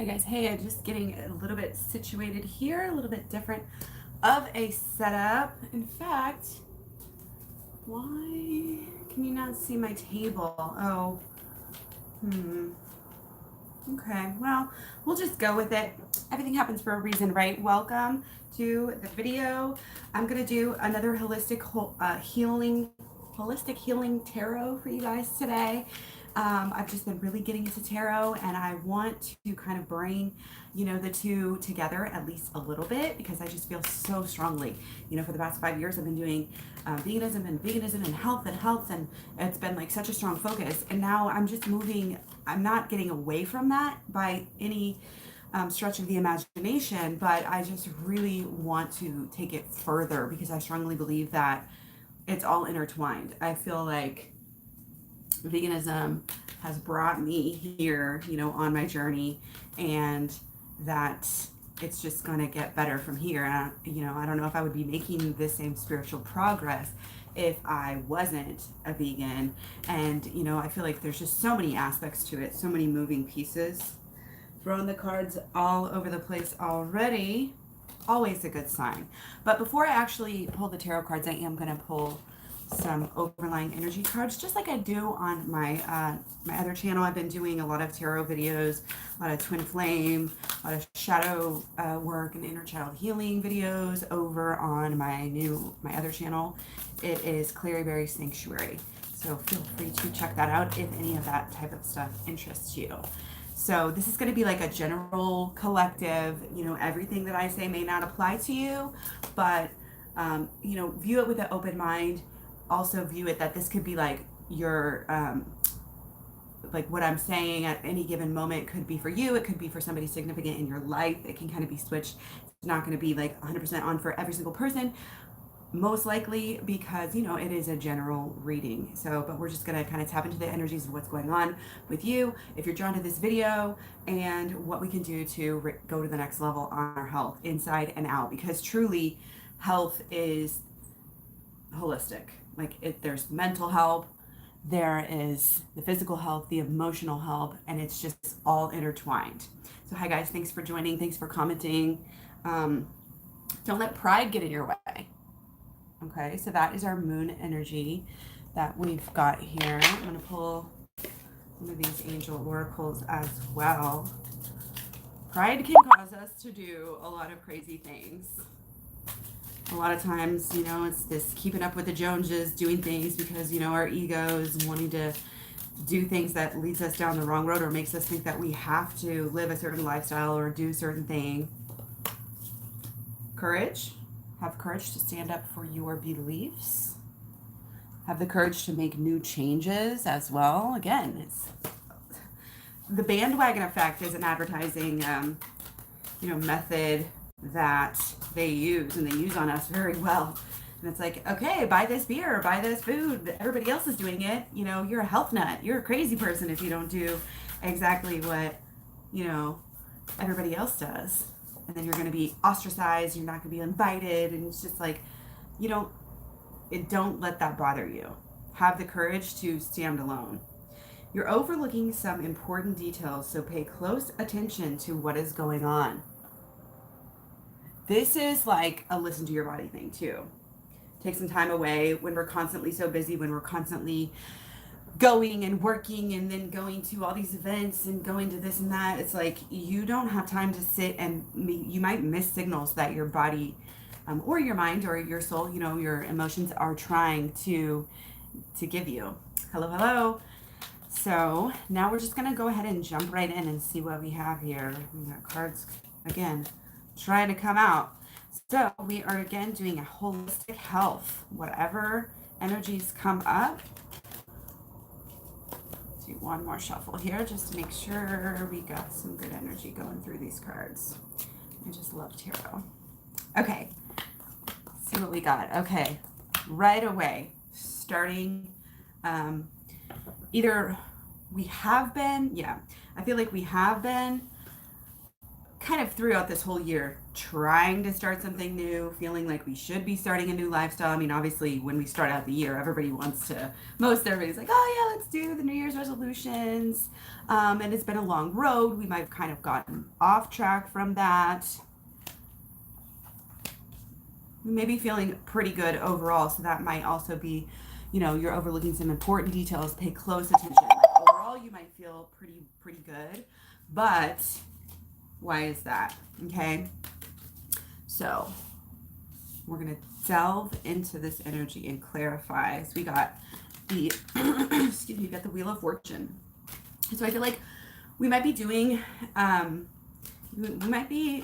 Hi guys, hey, I'm just getting a little bit situated here, a little bit different of a setup. In fact, why can you not see my table? Oh, okay, well, we'll just go with it. Everything happens for a reason, right? Welcome to the video. I'm gonna do another holistic healing tarot for you guys today. I've just been really getting into tarot, and I want to kind of bring, the two together at least a little bit, because I just feel so strongly. For the past 5 years, I've been doing veganism and health, and it's been like such a strong focus. And now I'm just moving. I'm not getting away from that by any stretch of the imagination, but I just really want to take it further because I strongly believe that it's all intertwined. I feel like veganism has brought me here, on my journey, and that it's just going to get better from here. And, I don't know if I would be making the same spiritual progress if I wasn't a vegan. And, I feel like there's just so many aspects to it, so many moving pieces. Throwing the cards all over the place already. Always a good sign. But before I actually pull the tarot cards, I am going to pull some overlying energy cards, just like I do on my my other channel. I've been doing a lot of tarot videos, a lot of twin flame, a lot of shadow work and inner child healing videos over on my other channel. It is KlaireeBerry Sanctuary. So feel free to check that out if any of that type of stuff interests you. So this is going to be like a general collective, everything that I say may not apply to you, but, view it with an open mind. Also view it that this could be like your, like what I'm saying at any given moment could be for you. It could be for somebody significant in your life. It can kind of be switched. It's not going to be like 100% on for every single person. Most likely because, it is a general reading. So, but we're just going to kind of tap into the energies of what's going on with you, if you're drawn to this video, and what we can do to go to the next level on our health inside and out, because truly health is holistic. Like there's mental health, there is the physical health, the emotional health, and it's just all intertwined. So hi guys, thanks for joining. Thanks for commenting. Don't let pride get in your way. Okay, so that is our moon energy that we've got here. I'm going to pull some of these angel oracles as well. Pride can cause us to do a lot of crazy things. A lot of times, it's this keeping up with the Joneses, doing things because, our egos and wanting to do things that leads us down the wrong road or makes us think that we have to live a certain lifestyle or do a certain thing. Courage. Have courage to stand up for your beliefs. Have the courage to make new changes as well. Again, it's the bandwagon effect is an advertising, method that they use, and they use on us very well. And it's like, okay, buy this beer, buy this food. Everybody else is doing it. You're a health nut. You're a crazy person if you don't do exactly what, everybody else does. And then you're going to be ostracized, you're not going to be invited, and it's just like, don't let that bother you. Have the courage to stand alone. You're overlooking some important details, so pay close attention to what is going on. This is like a listen to your body thing too. Take some time away when we're constantly so busy, when we're constantly going and working and then going to all these events and going to this and that. It's like you don't have time to sit, and you might miss signals that your body or your mind or your soul, your emotions are trying to give you. Hello. So now we're just going to go ahead and jump right in and see what we have here. We got cards again trying to come out. So we are again doing a holistic health. Whatever energies come up. Do one more shuffle here just to make sure we got some good energy going through these cards. I just love tarot. Okay, let's see what we got. Okay, right away, starting, either we have been, I feel like we have been kind of throughout this whole year trying to start something new, feeling like we should be starting a new lifestyle. I mean, obviously, when we start out the year, most everybody's like, oh yeah, let's do the New Year's resolutions. And it's been a long road. We might have kind of gotten off track from that. We may be feeling pretty good overall, so that might also be, you're overlooking some important details. Pay close attention. Like overall, you might feel pretty good, but why is that? Okay, so we're gonna delve into this energy and clarify. So we got the excuse me, we got the Wheel of Fortune. So I feel like we might be doing, we might be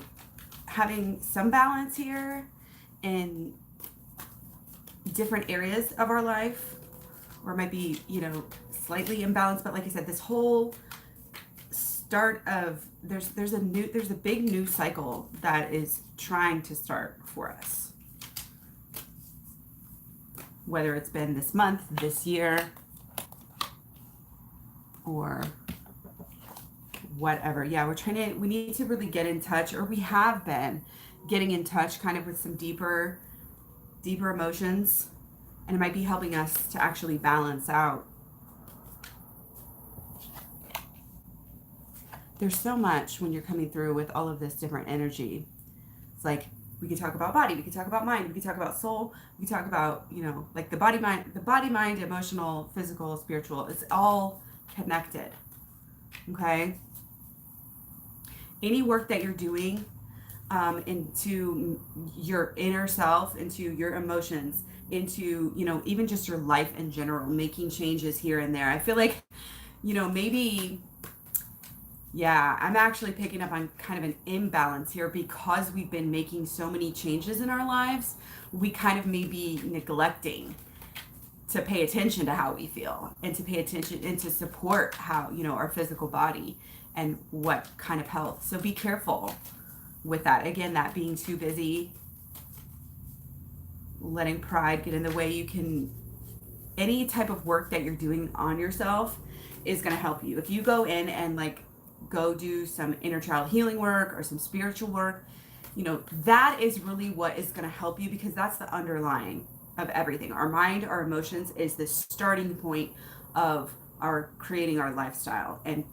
having some balance here in different areas of our life, or it might be, slightly imbalanced. But like I said, this whole start of there's a big new cycle that is trying to start for us, whether it's been this month, this year, or whatever. Yeah, we need to really get in touch, or we have been getting in touch kind of with some deeper emotions, and it might be helping us to actually balance out. There's so much when you're coming through with all of this different energy. It's like we could talk about body, we could talk about mind, we could talk about soul, we could talk about, like the body, mind, emotional, physical, spiritual. It's all connected. Okay? Any work that you're doing into your inner self, into your emotions, into, even just your life in general, making changes here and there. I feel like, maybe, yeah, I'm actually picking up on kind of an imbalance here because we've been making so many changes in our lives. We kind of may be neglecting to pay attention to how we feel, and to pay attention and to support how, our physical body and what kind of health. So be careful with that. Again, that being too busy, letting pride get in the way. Any type of work that you're doing on yourself is going to help you. If you go in and go do some inner child healing work or some spiritual work, that is really what is going to help you, because that's the underlying of everything. Our mind, our emotions is the starting point of our creating our lifestyle, and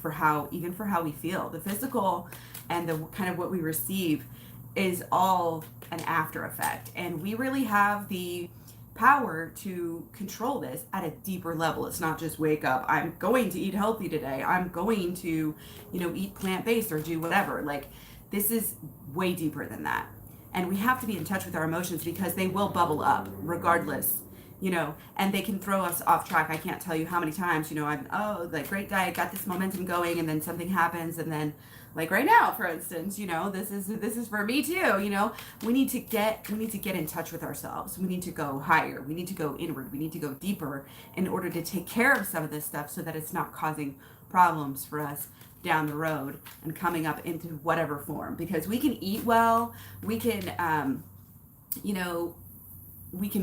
for how we feel. The physical and the kind of what we receive is all an after effect, and we really have the power to control this at a deeper level. It's not just wake up, I'm going to eat healthy today, I'm going to eat plant-based or do whatever. Like, this is way deeper than that, and we have to be in touch with our emotions, because they will bubble up regardless, and they can throw us off track. I can't tell you how many times, I'm, great diet, got this momentum going, and then something happens, and then, like right now, for instance, this is for me too. We need to get in touch with ourselves. We need to go higher. We need to go inward. We need to go deeper in order to take care of some of this stuff, so that it's not causing problems for us down the road and coming up into whatever form. Because we can eat well, we can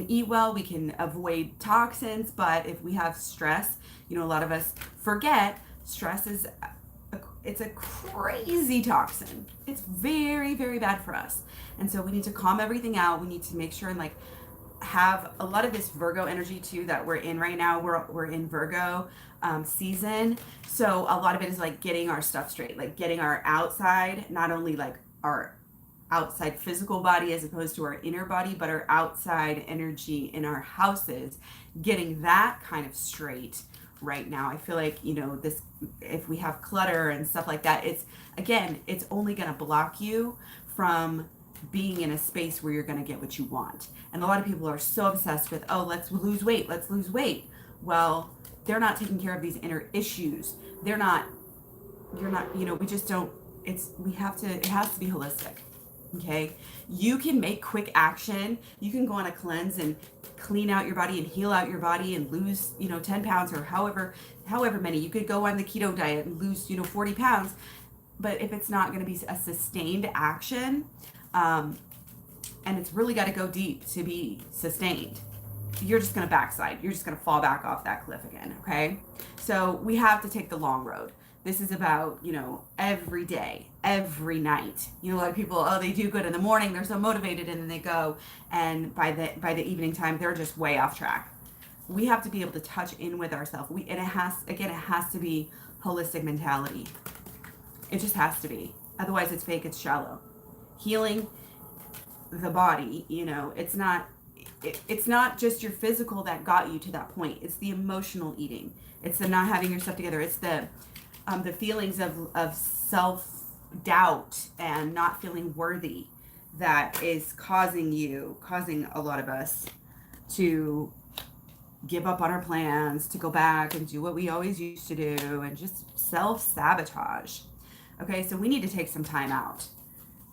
eat well, we can avoid toxins, but if we have stress, a lot of us forget stress is it's a crazy toxin. It's very, very bad for us. And so we need to calm everything out. We need to make sure and have a lot of this Virgo energy too that we're in right now. We're in Virgo season. So a lot of it is getting our stuff straight, getting our outside, not only our outside physical body as opposed to our inner body, but our outside energy in our houses, getting that kind of straight right now. I feel like, this, if we have clutter and stuff like that, it's only going to block you from being in a space where you're going to get what you want. And a lot of people are so obsessed with, let's lose weight. Well, they're not taking care of these inner issues. You're not, we just don't, it has to be holistic. Okay. You can make quick action. You can go on a cleanse and clean out your body and heal out your body and lose, 10 pounds or however many. You could go on the keto diet and lose, 40 pounds. But if it's not going to be a sustained action, and it's really got to go deep to be sustained, you're just going to backslide. You're just going to fall back off that cliff again. Okay. So we have to take the long road. This is about, every day, every night. A lot of people, oh, they do good in the morning, they're so motivated, and then they go, and by the evening time, they're just way off track. We have to be able to touch in with ourselves. And it has to be holistic mentality. It just has to be. Otherwise, it's fake, it's shallow. Healing the body, it's not just your physical that got you to that point. It's the emotional eating. It's the not having your stuff together. It's the feelings of self doubt and not feeling worthy that is causing a lot of us to give up on our plans, to go back and do what we always used to do, and just self sabotage. Okay, so we need to take some time out.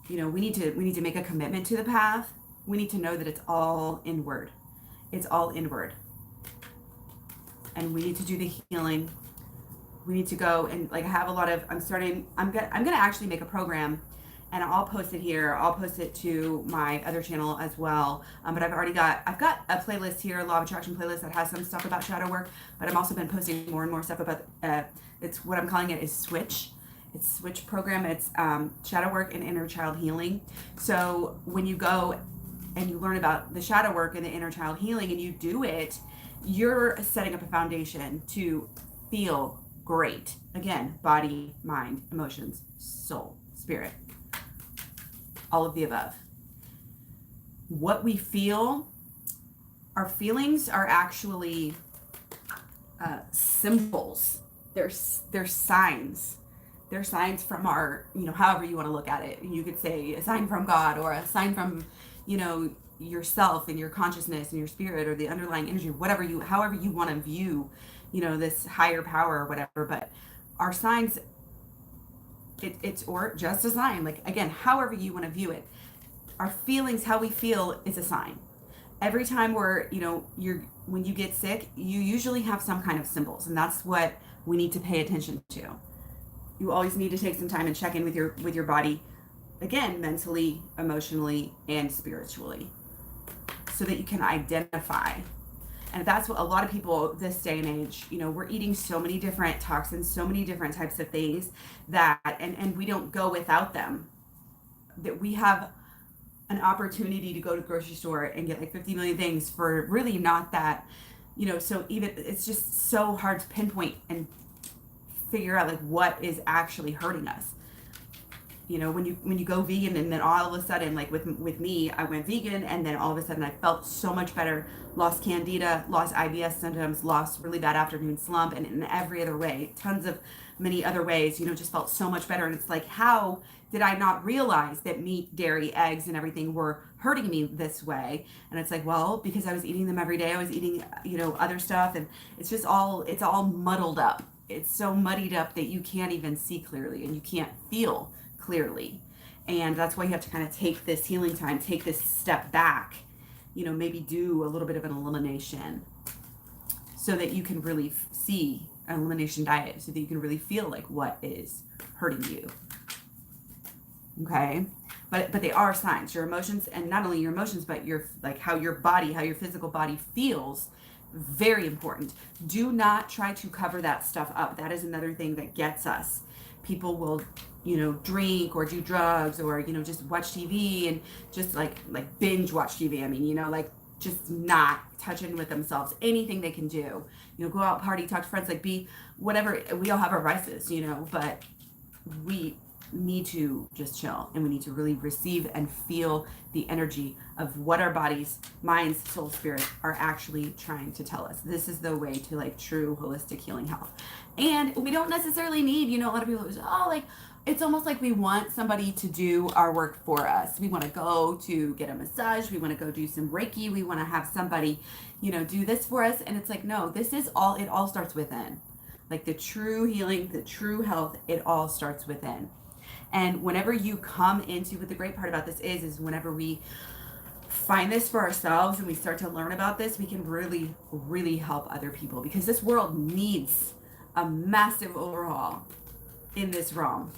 We need to make a commitment to the path. We need to know that it's all inward. It's all inward. And we need to do the healing. We need to go and I have a lot of, I'm going to actually make a program, and I'll post it here. I'll post it to my other channel as well. But I've got a playlist here, a law of attraction playlist that has some stuff about shadow work, but I've also been posting more and more stuff about, it's what I'm calling it is Switch. It's Switch program. It's shadow work and inner child healing. So when you go and you learn about the shadow work and the inner child healing and you do it, you're setting up a foundation to feel great. Again, body, mind, emotions, soul, spirit, all of the above. What we feel, our feelings are actually symbols. They're signs. They're signs from our, however you want to look at it. You could say a sign from God, or a sign from, yourself and your consciousness and your spirit, or the underlying energy, however you want to view, this higher power or whatever. But our signs, it's or just a sign. Again, however you want to view it, our feelings, how we feel, is a sign. Every time when you get sick, you usually have some kind of symbols, and that's what we need to pay attention to. You always need to take some time and check in with your body, again, mentally, emotionally, and spiritually, so that you can identify. And that's what a lot of people this day and age, we're eating so many different toxins, so many different types of things that, and we don't go without them. That we have an opportunity to go to the grocery store and get 50 million things for really not that, so even it's just so hard to pinpoint and figure out what is actually hurting us. When you go vegan, and then all of a sudden, with me, I went vegan, and then all of a sudden I felt so much better, lost candida, lost IBS symptoms, lost really bad afternoon slump, and in every other way, many other ways, just felt so much better. And it's how did I not realize that meat, dairy, eggs, and everything were hurting me this way? And it's well, because I was eating them every day. I was eating, other stuff, and it's all muddled up. It's so muddied up that you can't even see clearly, and you can't feel clearly. And that's why you have to kind of take this healing time, take this step back, maybe do a little bit of an elimination, so that you can really see an elimination diet, so that you can really feel what is hurting you. Okay, but they are signs. Your emotions, and not only your emotions, but your how your physical body feels, very important. Do not try to cover that stuff up. That is another thing that gets us. People will drink or do drugs, or just watch TV and just binge watch TV. I mean, just not touching with themselves. Anything they can do, go out, party, talk to friends, be whatever. We all have our vices, but we need to just chill, and we need to really receive and feel the energy of what our bodies, minds, soul, spirit are actually trying to tell us. This is the way to true holistic healing health. And we don't necessarily need, a lot of people it's almost like we want somebody to do our work for us. We want to go to get a massage. We want to go do some Reiki. We want to have somebody, do this for us. And it's no, it all starts within. The true healing, the true health, it all starts within. And whenever you come into, what the great part about this is whenever we find this for ourselves and we start to learn about this, we can really, really help other people, because this world needs a massive overhaul in this realm.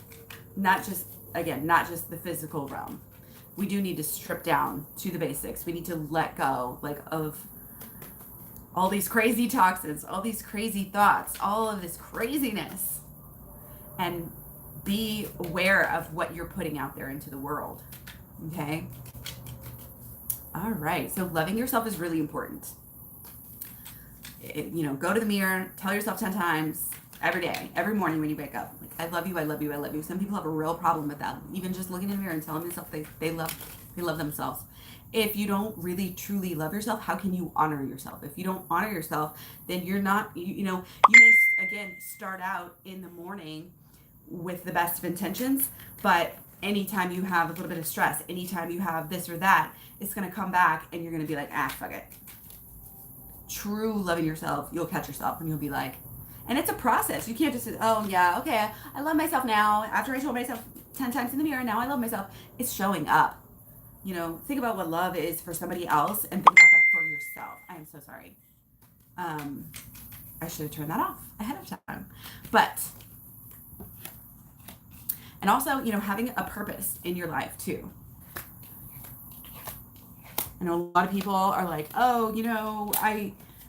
Not just the physical realm. We do need to strip down to the basics. We need to let go of all these crazy toxins, all these crazy thoughts, all of this craziness, and be aware of what you're putting out there into the world. Okay? All right. So loving yourself is really important. Go to the mirror, tell yourself 10 times every day, every morning when you wake up. Like, I love you, I love you, I love you. Some people have a real problem with that. Even just looking in the mirror and telling themselves they love themselves. If you don't really truly love yourself, how can you honor yourself? If you don't honor yourself, then you're not, you may, again, start out in the morning with the best of intentions, but anytime you have a little bit of stress, anytime you have this or that, it's going to come back and you're going to be like, fuck it. True loving yourself, you'll catch yourself and you'll be like, and it's a process. You can't just say, oh yeah, okay, I love myself now. After I told myself 10 times in the mirror, now I love myself. It's showing up. Think about what love is for somebody else and think about that for yourself. I am so sorry. I should have turned that off ahead of time. But, and also, having a purpose in your life too. I know a lot of people are like, oh,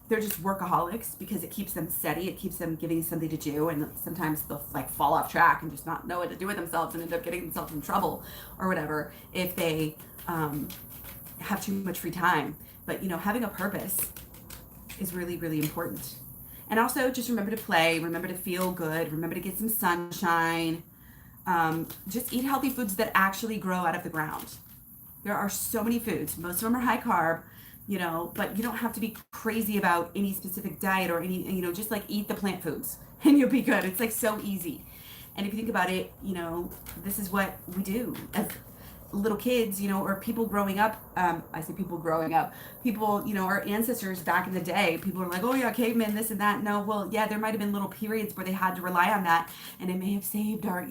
they're just workaholics because it keeps them steady. It keeps them giving something to do. And sometimes they'll like fall off track and just not know what to do with themselves and end up getting themselves in trouble or whatever if they have too much free time. But, having a purpose is really, really important. And also just remember to play, remember to feel good, remember to get some sunshine. Just eat healthy foods that actually grow out of the ground. There are so many foods. Most of them are high carb, but you don't have to be crazy about any specific diet or any, just like eat the plant foods and you'll be good. It's like so easy. And if you think about it, this is what we do as little kids, or people growing up. I say people growing up, people, our ancestors back in the day, people are like, oh yeah, cavemen, this and that. No, well, yeah, there might've been little periods where they had to rely on that and it may have saved our,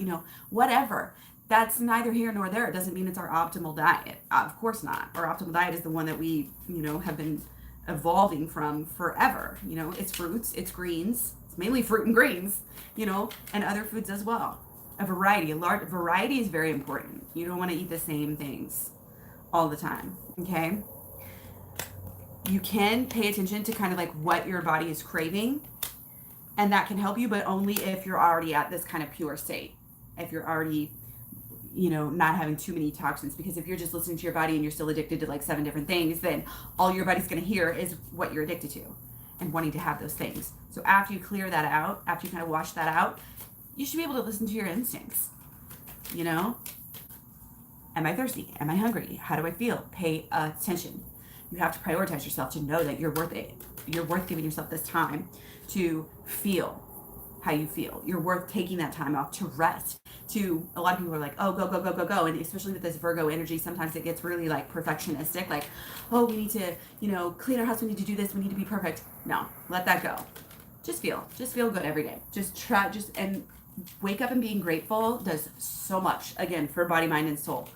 whatever. That's neither here nor there. It doesn't mean it's our optimal diet. Of course not. Our optimal diet is the one that we, have been evolving from forever. It's fruits, it's greens, it's mainly fruit and greens, and other foods as well. A large variety is very important. You don't want to eat the same things all the time, okay? You can pay attention to kind of like what your body is craving, and that can help you, but only if you're already at this kind of pure state. If you're already not having too many toxins, because if you're just listening to your body and you're still addicted to like 7 different things, then all your body's going to hear is what you're addicted to and wanting to have those things. So after you clear that out, after you kind of wash that out, you should be able to listen to your instincts. Am I thirsty? Am I hungry? How do I feel? Pay attention. You have to prioritize yourself to know that you're worth it. You're worth giving yourself this time to feel how you feel. You're worth taking that time off to rest. A lot of people are like, oh, go, go, go, go, go. And especially with this Virgo energy, sometimes it gets really like perfectionistic. Like, oh, we need to, clean our house. We need to do this. We need to be perfect. No, let that go. Just feel good every day. And wake up and being grateful does so much, again, for body, mind, and soul.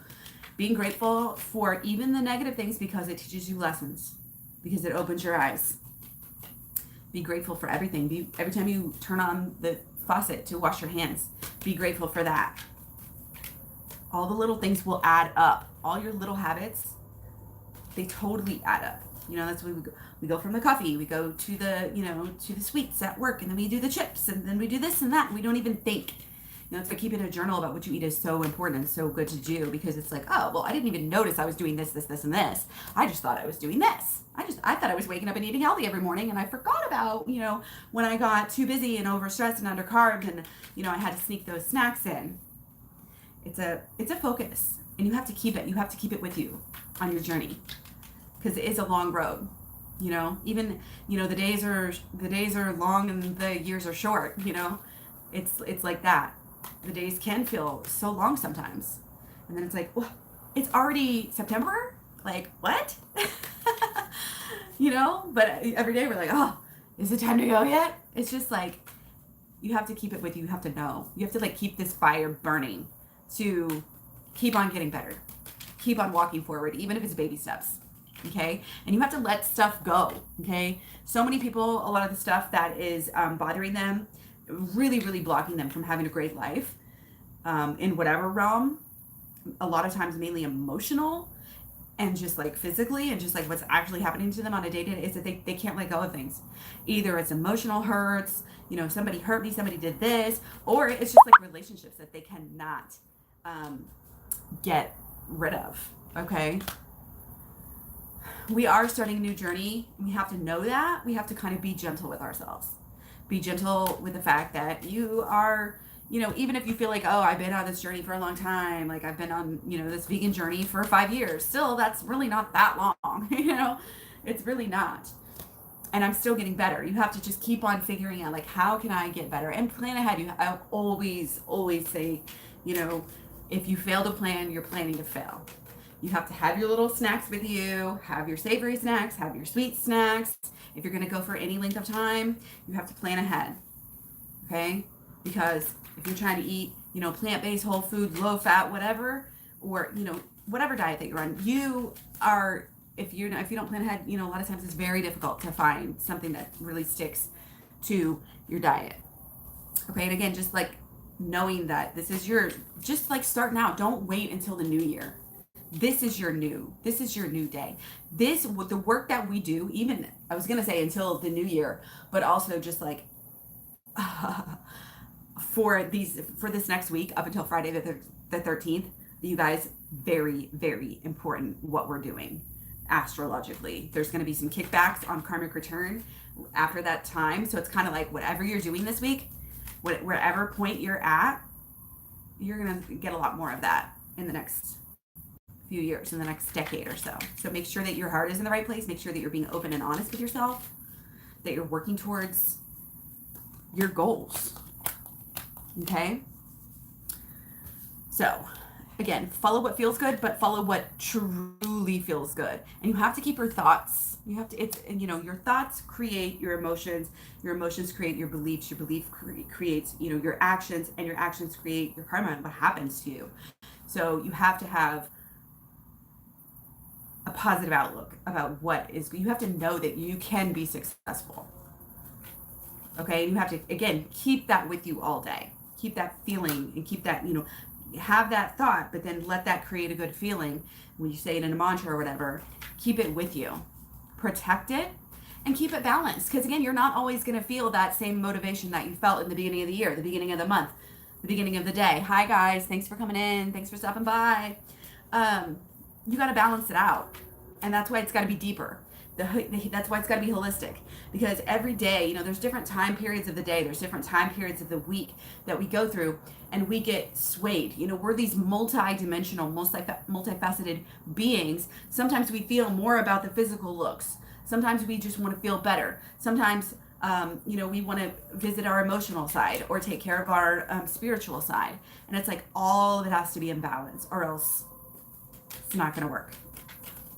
Being grateful for even the negative things because it teaches you lessons, because it opens your eyes. Be grateful for everything. Every time you turn on the faucet to wash your hands, be grateful for that. All the little things will add up. All your little habits, they totally add up. That's where we go from the coffee, we go to the, to the sweets at work, and then we do the chips, and then we do this and that, and we don't even think. It's like keeping a journal about what you eat is so important and so good to do, because it's like, oh, well, I didn't even notice I was doing this, this, this, and this. I just thought I was doing this. I thought I was waking up and eating healthy every morning, and I forgot about, when I got too busy and overstressed and undercarbed, and, I had to sneak those snacks in. It's a focus, and you have to keep it. You have to keep it with you on your journey, because it is a long road. Even, the days are long and the years are short. It's like that. The days can feel so long sometimes, and then it's like, well, it's already September. Like, what? But every day we're like, oh, is it time to go yet? It's just like, you have to keep it with you. You have to know. You have to like keep this fire burning to keep on getting better, keep on walking forward, even if it's baby steps. Okay. And you have to let stuff go. Okay. So many people, a lot of the stuff that is bothering them, really, really blocking them from having a great life, in whatever realm, a lot of times mainly emotional, and just like physically and just like what's actually happening to them on a day-to-day is that they can't let go of things. Either it's emotional hurts, somebody hurt me, somebody did this, or it's just like relationships that they cannot get rid of. Okay, we are starting a new journey. We have to know that. We have to kind of be gentle with ourselves. Be gentle with the fact that you are, even if you feel like, oh, I've been on this journey for a long time, like I've been on, this vegan journey for 5 years, still, that's really not that long, it's really not. And I'm still getting better. You have to just keep on figuring out, like, how can I get better? And plan ahead. I always say, if you fail to plan, you're planning to fail. You have to have your little snacks with you, have your savory snacks, have your sweet snacks. If you're going to go for any length of time, you have to plan ahead. Okay? Because if you're trying to eat, plant-based, whole food, low fat, whatever, or, whatever diet that you're on, if you don't plan ahead, a lot of times it's very difficult to find something that really sticks to your diet. Okay? And again, just like knowing that just like start now. Don't wait until the new year. This is your new day. The work that we do, even, I was going to say until the new year, but also just like for this next week up until Friday the 13th, you guys, very, very important what we're doing astrologically. There's going to be some kickbacks on karmic return after that time. So it's kind of like whatever you're doing this week, wherever point you're at, you're going to get a lot more of that in the next few years, in the next decade or so. So make sure that your heart is in the right place. Make sure that you're being open and honest with yourself, that you're working towards your goals. Okay? So, again, follow what feels good, but follow what truly feels good. And you have to keep your thoughts. Your thoughts create your emotions create your beliefs, your belief creates, your actions, and your actions create your karma and what happens to you. So you have to have a positive outlook about you have to know that you can be successful. Okay, you have to, again, keep that with you all day. Keep that feeling and keep that, have that thought, but then let that create a good feeling when you say it in a mantra or whatever. Keep it with you. Protect it and keep it balanced. Because again, you're not always going to feel that same motivation that you felt in the beginning of the year, the beginning of the month, the beginning of the day. Hi guys, thanks for coming in. Thanks for stopping by. You got to balance it out. And that's why it's got to be deeper. That's why it's got to be holistic. Because every day, there's different time periods of the day. There's different time periods of the week that we go through and we get swayed. We're these multi-dimensional, multifaceted beings. Sometimes we feel more about the physical looks. Sometimes we just want to feel better. Sometimes, we want to visit our emotional side or take care of our spiritual side. And it's like all of it has to be in balance or else it's not going to work.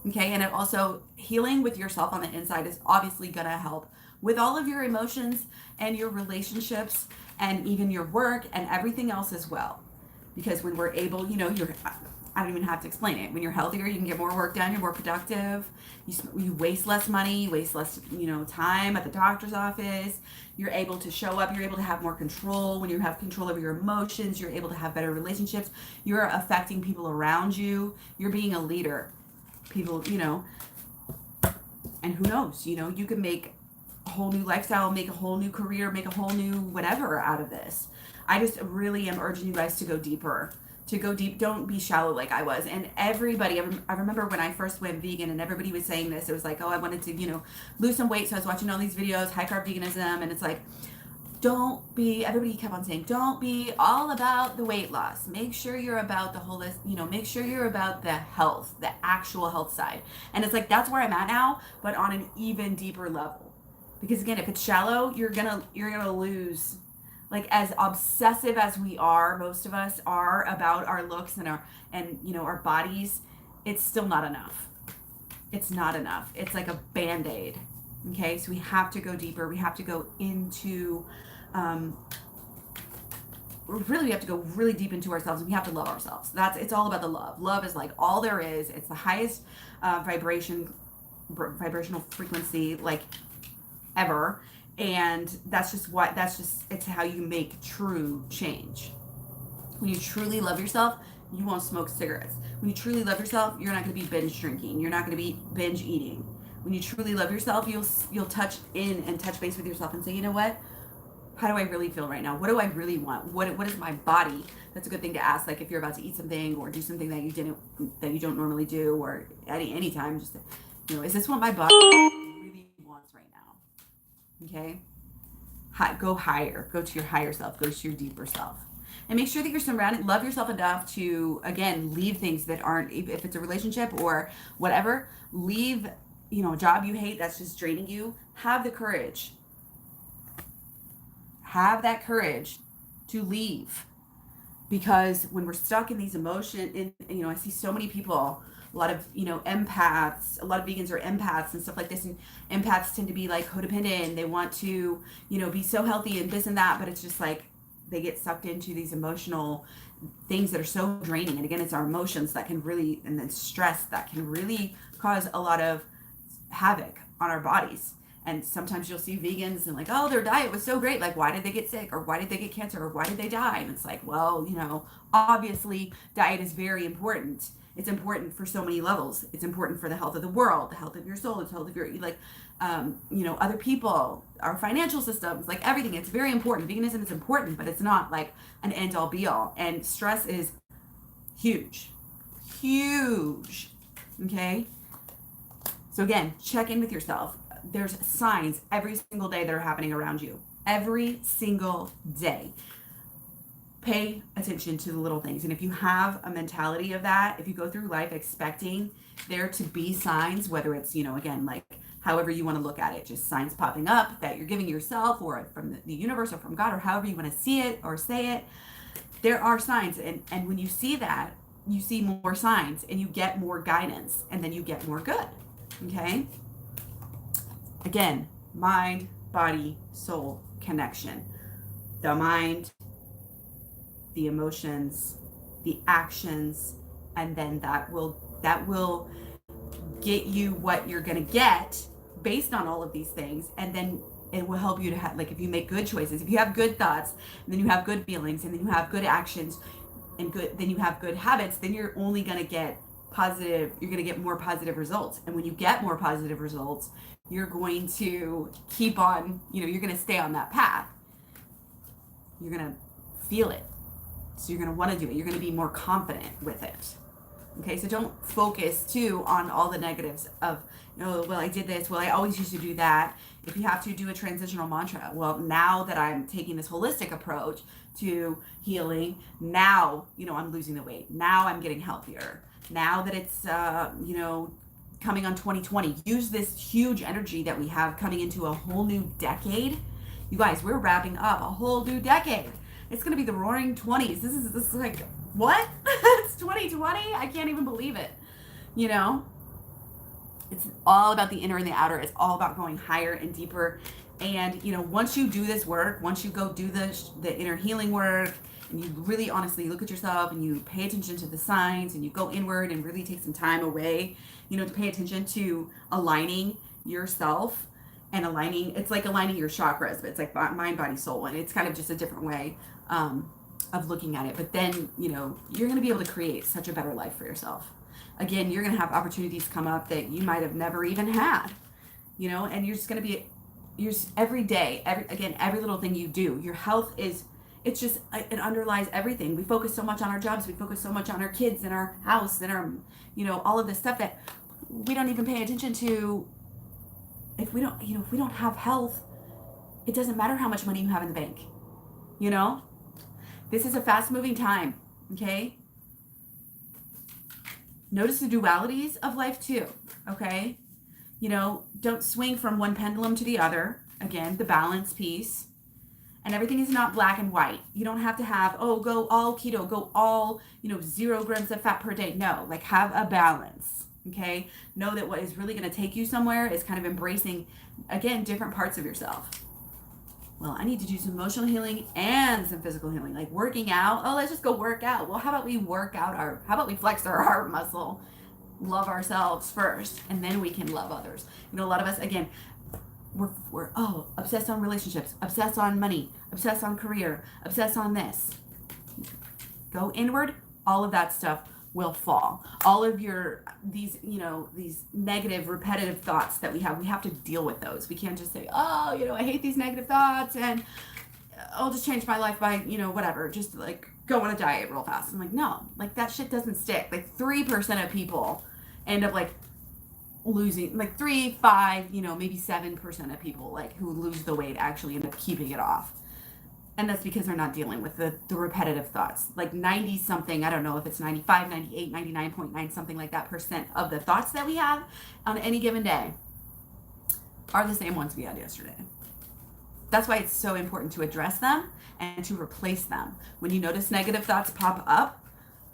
Okay, and it also, healing with yourself on the inside is obviously going to help with all of your emotions and your relationships and even your work and everything else as well. Because when we're able, I don't even have to explain it. When you're healthier, you can get more work done, you're more productive, you waste less money, you waste less, time at the doctor's office, you're able to show up, you're able to have more control. When you have control over your emotions, you're able to have better relationships, you're affecting people around you, you're being a leader. People, and who knows, you can make a whole new lifestyle, make a whole new career, make a whole new whatever out of this. I just really am urging you guys to go deeper, Don't be shallow like I was. And everybody, I remember when I first went vegan and everybody was saying this, it was like, oh, I wanted to, lose some weight. So I was watching all these videos, high carb veganism. And it's like, everybody kept on saying, don't be all about the weight loss. Make sure you're about the holistic, make sure you're about the health, the actual health side. And it's like, that's where I'm at now, but on an even deeper level. Because again, if it's shallow, you're gonna lose. Like, as obsessive as we are, most of us are, about our looks and our bodies, it's still not enough. It's not enough. It's like a Band-Aid. Okay, so we have to go deeper. We have to go into we have to go really deep into ourselves, and we have to love ourselves. It's all about the love. Love is like all there is. It's the highest vibrational frequency like ever, and it's how you make true change. When you truly love yourself, You won't smoke cigarettes. When you truly love yourself, you're not going to be binge drinking. You're not going to be binge eating. When you truly love yourself, you'll touch in and touch base with yourself and say, you know what? How do I really feel right now? What do I really want? What is my body? That's a good thing to ask. Like if you're about to eat something or do something that you don't normally do, or any time, just is this what my body really wants right now? Okay, go higher. Go to your higher self. Go to your deeper self. And make sure that you're surrounded, love yourself enough to, again, leave things that aren't, if it's a relationship or whatever, leave, a job you hate that's just draining you. Have the courage. Have that courage to leave. Because when we're stuck in these emotions, I see so many people, a lot of, empaths, a lot of vegans are empaths and stuff like this. And empaths tend to be like codependent. They want to, be so healthy and this and that, but it's just like, they get sucked into these emotional things that are so draining. And again, it's our emotions that can really, and then stress that can really cause a lot of havoc on our bodies. And sometimes you'll see vegans and like, oh, their diet was so great. Like, why did they get sick? Or why did they get cancer? Or why did they die? And it's like, well, obviously diet is very important. It's important for so many levels. It's important for the health of the world, the health of your soul, the health of your, other people, our financial systems, like everything. It's very important. Veganism is important, but it's not like an end all be all. And stress is huge, huge. Okay. So again, check in with yourself. There's signs every single day that are happening around you. Every single day. Pay attention to the little things. And if you have a mentality of that, if you go through life expecting there to be signs, whether it's, again, like however you want to look at it, just signs popping up that you're giving yourself or from the universe or from God or however you want to see it or say it, there are signs. And when you see that, you see more signs and you get more guidance and then you get more good. Okay? Again, mind, body, soul connection. The mind, the emotions, the actions, and then that will get you what you're going to get based on all of these things. And then it will help you to have, like, if you make good choices, if you have good thoughts, and then you have good feelings, and then you have good actions and then you have good habits, then you're only going to get positive, you're going to get more positive results. And when you get more positive results, you're going to keep on, you're going to stay on that path. You're going to feel it. So you're going to want to do it. You're going to be more confident with it. Okay, so don't focus too on all the negatives of, well, I did this. Well, I always used to do that. If you have to do a transitional mantra, well, now that I'm taking this holistic approach to healing, now, I'm losing the weight. Now I'm getting healthier. Now that it's, coming on 2020, use this huge energy that we have coming into a whole new decade. You guys, we're wrapping up a whole new decade. It's going to be the roaring 20s. This is like, what? It's 2020? I can't even believe it. It's all about the inner and the outer. It's all about going higher and deeper. And, once you do this work, once you go do the inner healing work, and you really honestly look at yourself and you pay attention to the signs and you go inward and really take some time away, to pay attention to aligning yourself and it's like aligning your chakras, but it's like mind, body, soul. And it's kind of just a different way of looking at it. But then, you're going to be able to create such a better life for yourself. Again, you're going to have opportunities come up that you might have never even had, and you're just going to be, every day, every little thing you do, your health is, it underlies everything. We focus so much on our jobs. We focus so much on our kids and our house and our, all of this stuff that we don't even pay attention to. If we don't have health, it doesn't matter how much money you have in the bank. This is a fast moving time. Okay. Notice the dualities of life too. Okay. Don't swing from one pendulum to the other. Again, the balance piece. And everything is not black and white. You don't have to have, go all keto, go all, 0 grams of fat per day. No, like have a balance. Okay. Know that what is really going to take you somewhere is kind of embracing, again, different parts of yourself. Well, I need to do some emotional healing and some physical healing, like working out. Oh, let's just go work out. Well, how about we how about we flex our heart muscle, love ourselves first, and then we can love others. A lot of us, again, we're obsessed on relationships, obsessed on money, obsessed on career, obsessed on this. Go inward, all of that stuff will fall. All of your, these, you know, these negative, repetitive thoughts that we have to deal with those. We can't just say, oh, you know, I hate these negative thoughts and I'll just change my life by, you know, whatever, just like go on a diet real fast. I'm like, no, like that shit doesn't stick. Like 3% of people end up like losing, like 3, 5, you know, maybe 7% of people like who lose the weight actually end up keeping it off. And that's because they're not dealing with the repetitive thoughts. Like 90 something, I don't know if it's 95, 98, 99.9, something like that percent of the thoughts that we have on any given day are the same ones we had yesterday. That's why it's so important to address them and to replace them. When you notice negative thoughts pop up,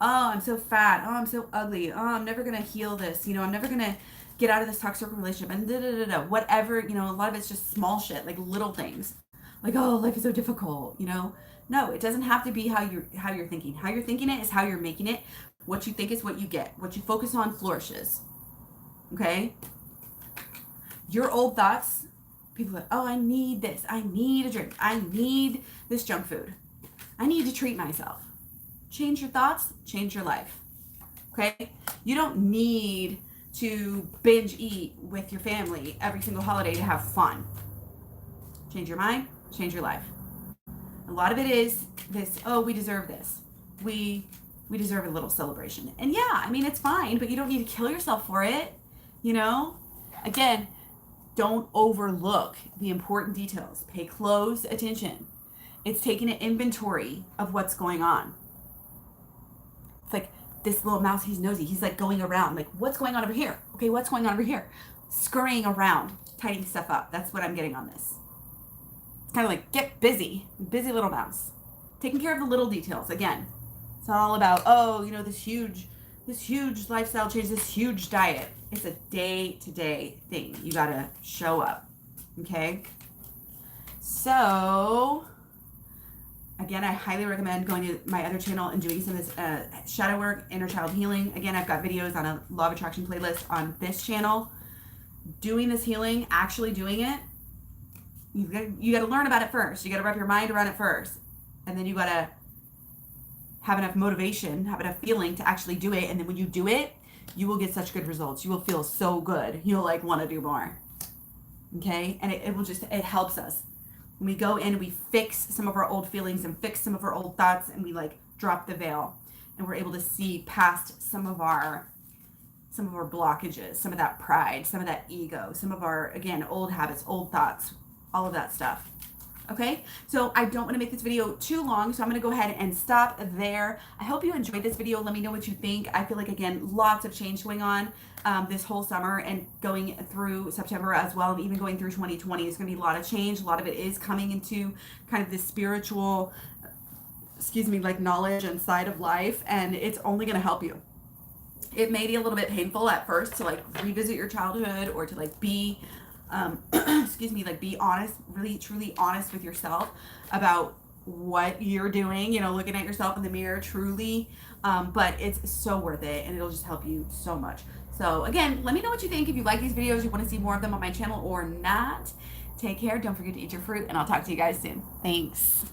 oh, I'm so fat. Oh, I'm so ugly. Oh, I'm never going to heal this. You know, I'm never going to get out of this toxic relationship and whatever, you know, a lot of it's just small shit, like little things. Like, oh, life is so difficult, you know? No, it doesn't have to be how you're thinking. How you're thinking it is how you're making it. What you think is what you get. What you focus on flourishes. Okay? Your old thoughts, people are like, oh, I need this. I need a drink. I need this junk food. I need to treat myself. Change your thoughts, change your life. Okay? You don't need to binge eat with your family every single holiday to have fun. Change your mind, change your life. A lot of it is this, oh, we deserve this. We deserve a little celebration. And yeah, I mean, it's fine, but you don't need to kill yourself for it. You know? Again, don't overlook the important details. Pay close attention. It's taking an inventory of what's going on. It's like this little mouse, he's nosy. He's like going around, like, what's going on over here? Okay, what's going on over here? Scurrying around, tidying stuff up. That's what I'm getting on this. It's kind of like, get busy. Busy little mouse. Taking care of the little details. Again, it's not all about, oh, you know, this huge lifestyle change, this huge diet. It's a day-to-day thing. You gotta show up. Okay? So, again, I highly recommend going to my other channel and doing some of this shadow work, inner child healing. Again, I've got videos on a law of attraction playlist on this channel. Doing this healing, actually doing it, you got to learn about it first. You got to wrap your mind around it first. And then you got to have enough motivation, have enough feeling to actually do it. And then when you do it, you will get such good results. You will feel so good. You'll like want to do more. Okay? And it helps us. When we go in and we fix some of our old feelings and fix some of our old thoughts and we like drop the veil and we're able to see past some of our blockages, some of that pride, some of that ego, some of our, again, old habits, old thoughts, all of that stuff. Okay, so I don't want to make this video too long, so I'm going to go ahead and stop there. I hope you enjoyed this video. Let me know what you think. I feel like, again, lots of change going on this whole summer and going through September as well, and even going through 2020. There's going to be a lot of change. A lot of it is coming into kind of this spiritual, like knowledge and side of life, and it's only going to help you. It may be a little bit painful at first to like revisit your childhood or to like be be honest, really truly honest with yourself about what you're doing, you know, looking at yourself in the mirror truly, but it's so worth it and it'll just help you so much. So again, let me know what you think. If you like these videos, you want to see more of them on my channel or not. Take care, don't forget to eat your fruit, and I'll talk to you guys soon. Thanks.